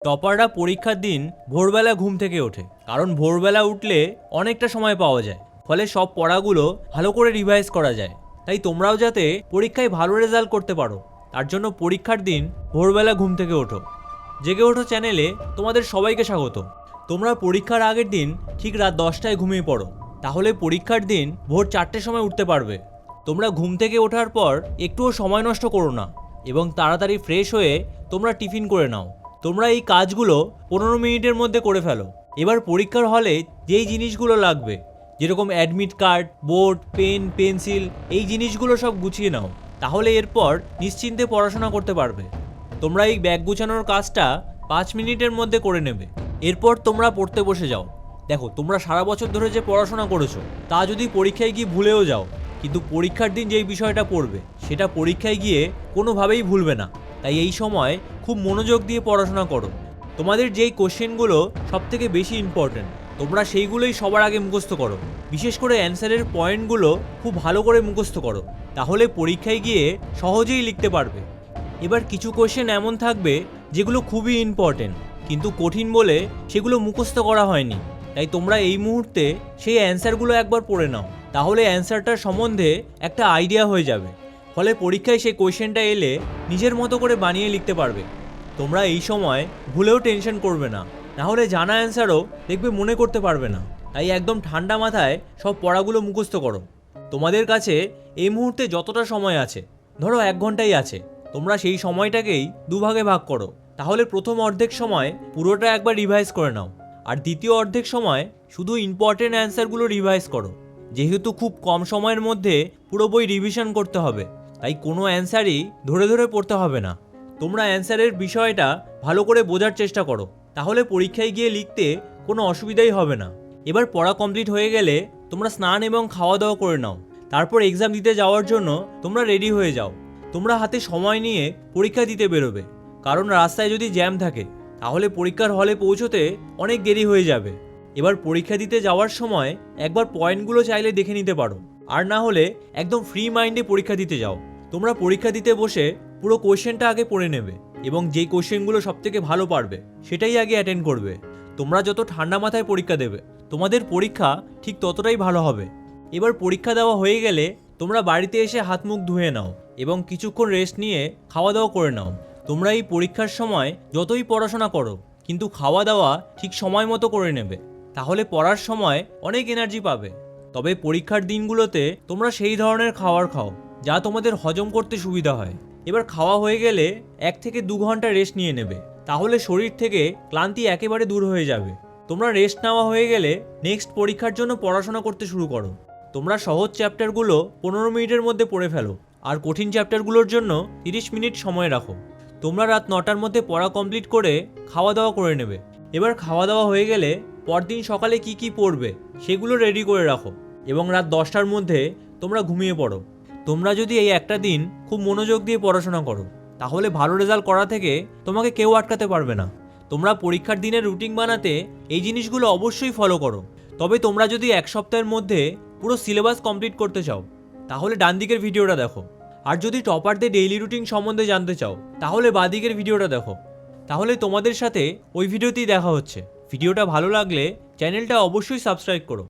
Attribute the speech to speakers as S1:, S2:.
S1: টপাররা পরীক্ষার দিন ভোরবেলা ঘুম থেকে ওঠে, কারণ ভোরবেলা উঠলে অনেকটা সময় পাওয়া যায়, ফলে সব পড়াগুলো ভালো করে রিভাইজ করা যায়। তাই তোমরাও যাতে পরীক্ষায় ভালো রেজাল্ট করতে পারো, তার জন্য পরীক্ষার দিন ভোরবেলা ঘুম থেকে ওঠো। জেগে ওঠো চ্যানেলে তোমাদের সবাইকে স্বাগত। তোমরা পরীক্ষার আগের দিন ঠিক রাত 10টায় ঘুমিয়ে পড়ো, তাহলে পরীক্ষার দিন ভোর 4টের সময় উঠতে পারবে। তোমরা ঘুম থেকে ওঠার পর একটুও সময় নষ্ট করো না এবং তাড়াতাড়ি ফ্রেশ হয়ে তোমরা টিফিন করে নাও। তোমরা এই কাজগুলো 15 মিনিটের মধ্যে করে ফেলো। এবার পরীক্ষার হলে যেই জিনিসগুলো লাগবে, যেরকম admit card, board, pen, pencil, এই জিনিসগুলো সব গুছিয়ে নাও, তাহলে এরপর নিশ্চিন্তে পড়াশোনা করতে পারবে। তোমরা এই ব্যাগ গুছানোর কাজটা 5 মিনিটের মধ্যে করে নেবে। এরপর তোমরা পড়তে বসে যাও। দেখো, তোমরা সারা বছর ধরে যে পড়াশোনা করেছো তা যদি পরীক্ষায় গিয়ে ভুলেও যাও, কিন্তু পরীক্ষার দিন যেই বিষয়টা পড়বে সেটা পরীক্ষায় গিয়ে কোনোভাবেই ভুলবে না। তাই এই সময় খুব মনোযোগ দিয়ে পড়াশোনা করো। তোমাদের যেই কোশ্চেনগুলো সবথেকে বেশি ইম্পর্ট্যান্ট, তোমরা সেইগুলোই সবার আগে মুখস্থ করো। বিশেষ করে অ্যান্সারের পয়েন্টগুলো খুব ভালো করে মুখস্থ করো, তাহলে পরীক্ষায় গিয়ে সহজেই লিখতে পারবে। এবার কিছু কোশ্চেন এমন থাকবে যেগুলো খুবই ইম্পর্টেন্ট, কিন্তু কঠিন বলে সেগুলো মুখস্থ করা হয়নি। তাই তোমরা এই মুহূর্তে সেই অ্যান্সারগুলো একবার পড়ে নাও, তাহলে অ্যান্সারটার সম্বন্ধে একটা আইডিয়া হয়ে যাবে। ফলে পরীক্ষায় সেই কোশ্চেনটা এলে নিজের মতো করে বানিয়ে লিখতে পারবে। তোমরা এই সময় ভুলেও টেনশন করবে না, নাহলে জানা অ্যান্সারও দেখবে মনে করতে পারবে না। তাই একদম ঠান্ডা মাথায় সব পড়াগুলো মুখস্থ করো। তোমাদের কাছে এই মুহূর্তে যতটা সময় আছে, ধরো 1 ঘন্টাই আছে, তোমরা সেই সময়টাকেই দুভাগে ভাগ করো। তাহলে প্রথম অর্ধেক সময় পুরোটা একবার রিভাইজ করে নাও, আর দ্বিতীয় অর্ধেক সময় শুধু ইম্পর্টেন্ট অ্যান্সারগুলো রিভাইজ করো। যেহেতু খুব কম সময়ের মধ্যে পুরো বই রিভিশন করতে হবে, তাই কোনো অ্যান্সারই ধরে ধরে পড়তে হবে না। তোমরা অ্যান্সারের বিষয়টা ভালো করে বোঝার চেষ্টা করো, তাহলে পরীক্ষায় গিয়ে লিখতে কোনো অসুবিধাই হবে না। এবার পড়া কমপ্লিট হয়ে গেলে তোমরা স্নান এবং খাওয়া দাওয়া করে নাও। তারপর এক্সাম দিতে যাওয়ার জন্য তোমরা রেডি হয়ে যাও। তোমরা হাতে সময় নিয়ে পরীক্ষা দিতে বেরোবে, কারণ রাস্তায় যদি জ্যাম থাকে তাহলে পরীক্ষার হলে পৌঁছতে অনেক দেরি হয়ে যাবে। এবার পরীক্ষা দিতে যাওয়ার সময় একবার পয়েন্টগুলো চাইলে দেখে নিতে পারো, আর না হলে একদম ফ্রি মাইন্ডে পরীক্ষা দিতে যাও। তোমরা পরীক্ষা দিতে বসে পুরো কোশ্চেনটা আগে পড়ে নেবে এবং যেই কোশ্চেনগুলো সবথেকে ভালো পারবে সেটাই আগে অ্যাটেন্ড করবে। তোমরা যত ঠান্ডা মাথায় পরীক্ষা দেবে, তোমাদের পরীক্ষা ঠিক ততটাই ভালো হবে। এবার পরীক্ষা দেওয়া হয়ে গেলে তোমরা বাড়িতে এসে হাত মুখ ধুয়ে নাও এবং কিছুক্ষণ রেস্ট নিয়ে খাওয়া দাওয়া করে নাও। তোমরা এই পরীক্ষার সময় যতই পড়াশোনা করো, কিন্তু খাওয়া দাওয়া ঠিক সময় মতো করে নেবে, তাহলে পড়ার সময় অনেক এনার্জি পাবে। তবে পরীক্ষার দিনগুলোতে তোমরা সেই ধরনের খাবার খাও যা তোমাদের হজম করতে সুবিধা হয়। এবার খাওয়া হয়ে গেলে 1 থেকে 2 ঘন্টা রেস্ট নিয়ে নেবে, তাহলে শরীর থেকে ক্লান্তি একেবারে দূর হয়ে যাবে। তোমরা রেস্ট নেওয়া হয়ে গেলে নেক্সট পরীক্ষার জন্য পড়াশোনা করতে শুরু করো। তোমরা সহজ চ্যাপ্টারগুলো 15 মিনিটের মধ্যে পড়ে ফেলো, আর কঠিন চ্যাপ্টারগুলোর জন্য 30 মিনিট সময় রাখো। তোমরা রাত 9টার মধ্যে পড়া কমপ্লিট করে খাওয়া দাওয়া করে নেবে। এবার খাওয়া দাওয়া হয়ে গেলে পরদিন সকালে কি কি পড়বে সেগুলো রেডি করে রাখো এবং রাত 10টার মধ্যে তোমরা ঘুমিয়ে পড়ো। তোমরা যদি এই একটা দিন খুব মনোযোগ দিয়ে পড়াশোনা করো, তাহলে ভালো রেজাল্ট করা থেকে তোমাকে কেউ আটকাতে পারবে না। তোমরা পরীক্ষার দিনের রুটিন বানাতে এই জিনিসগুলো অবশ্যই ফলো করো। তবে তোমরা যদি 1 সপ্তাহের মধ্যে পুরো সিলেবাস কমপ্লিট করতে চাও, তাহলে ডান দিকের ভিডিওটা দেখো। আর যদি টপারদের ডেইলি রুটিন সম্বন্ধে জানতে চাও, তাহলে বাঁদিকের ভিডিওটা দেখো। তাহলে তোমাদের সাথে ওই ভিডিওতেই দেখা হচ্ছে। ভিডিওটা ভালো লাগলে চ্যানেলটা অবশ্যই সাবস্ক্রাইব করো।